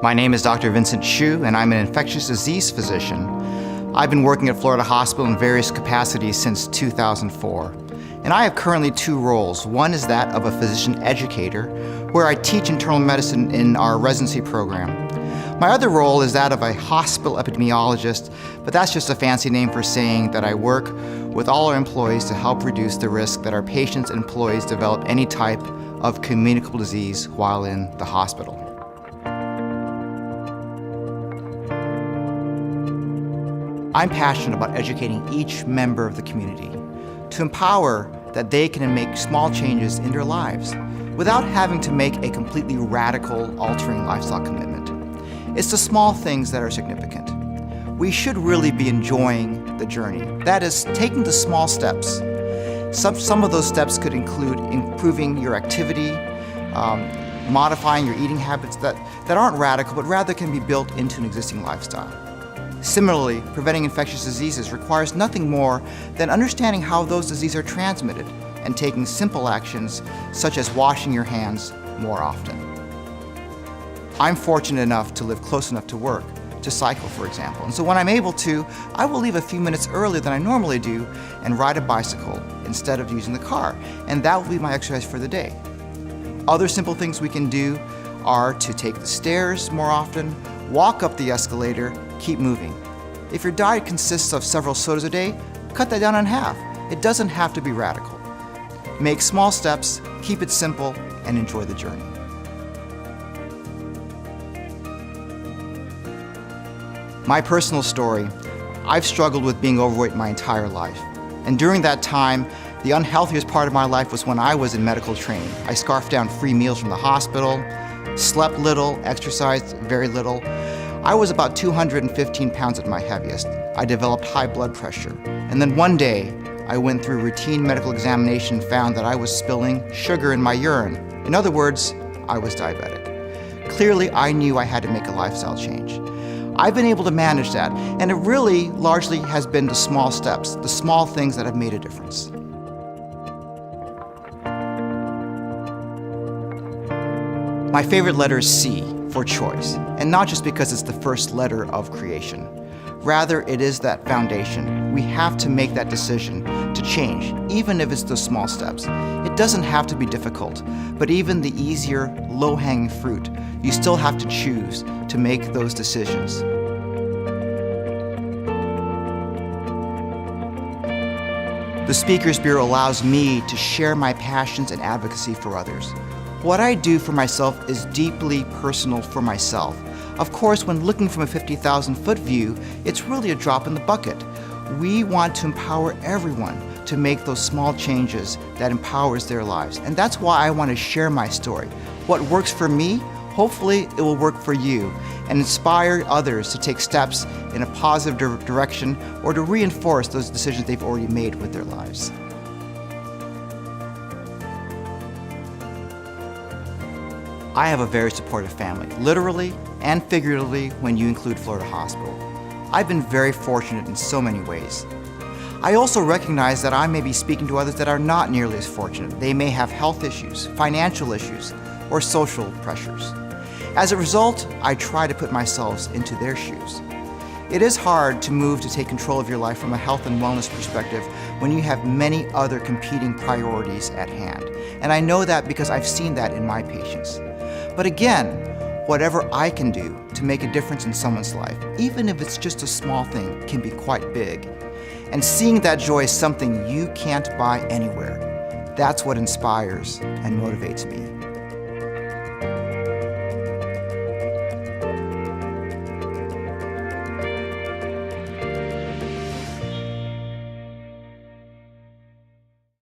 My name is Dr. Vincent Hsu, and I'm an infectious disease physician. I've been working at Florida Hospital in various capacities since 2004. And I have currently two roles. One is that of a physician educator, where I teach internal medicine in our residency program. My other role is that of a hospital epidemiologist, but that's just a fancy name for saying that I work with all our employees to help reduce the risk that our patients and employees develop any type of communicable disease while in the hospital. I'm passionate about educating each member of the community to empower that they can make small changes in their lives without having to make a completely radical, altering lifestyle commitment. It's the small things that are significant. We should really be enjoying the journey. That is, taking the small steps. Some of those steps could include improving your activity, modifying your eating habits that aren't radical, but rather can be built into an existing lifestyle. Similarly, preventing infectious diseases requires nothing more than understanding how those diseases are transmitted and taking simple actions such as washing your hands more often. I'm fortunate enough to live close enough to work to cycle, for example. And so when I'm able to, I will leave a few minutes earlier than I normally do and ride a bicycle instead of using the car. And that will be my exercise for the day. Other simple things we can do are to take the stairs more often, walk up the escalator, keep moving. If your diet consists of several sodas a day, cut that down in half. It doesn't have to be radical. Make small steps, keep it simple, and enjoy the journey. My personal story, I've struggled with being overweight my entire life. And during that time, the unhealthiest part of my life was when I was in medical training. I scarfed down free meals from the hospital, slept little, exercised very little. I was about 215 pounds at my heaviest. I developed high blood pressure. And then one day, I went through routine medical examination and found that I was spilling sugar in my urine. In other words, I was diabetic. Clearly, I knew I had to make a lifestyle change. I've been able to manage that, and it really largely has been the small steps, the small things that have made a difference. My favorite letter is C, for choice, and not just because it's the first letter of creation. Rather, it is that foundation. We have to make that decision to change, even if it's those small steps. It doesn't have to be difficult, but even the easier, low-hanging fruit, you still have to choose to make those decisions. The Speakers Bureau allows me to share my passions and advocacy for others. What I do for myself is deeply personal for myself. Of course, when looking from a 50,000-foot view, it's really a drop in the bucket. We want to empower everyone to make those small changes that empowers their lives. And that's why I want to share my story. What works for me, hopefully it will work for you and inspire others to take steps in a positive direction or to reinforce those decisions they've already made with their lives. I have a very supportive family, literally and figuratively when you include Florida Hospital. I've been very fortunate in so many ways. I also recognize that I may be speaking to others that are not nearly as fortunate. They may have health issues, financial issues, or social pressures. As a result, I try to put myself into their shoes. It is hard to move to take control of your life from a health and wellness perspective when you have many other competing priorities at hand. And I know that because I've seen that in my patients. But again, whatever I can do to make a difference in someone's life, even if it's just a small thing, can be quite big. And seeing that joy is something you can't buy anywhere. That's what inspires and motivates me.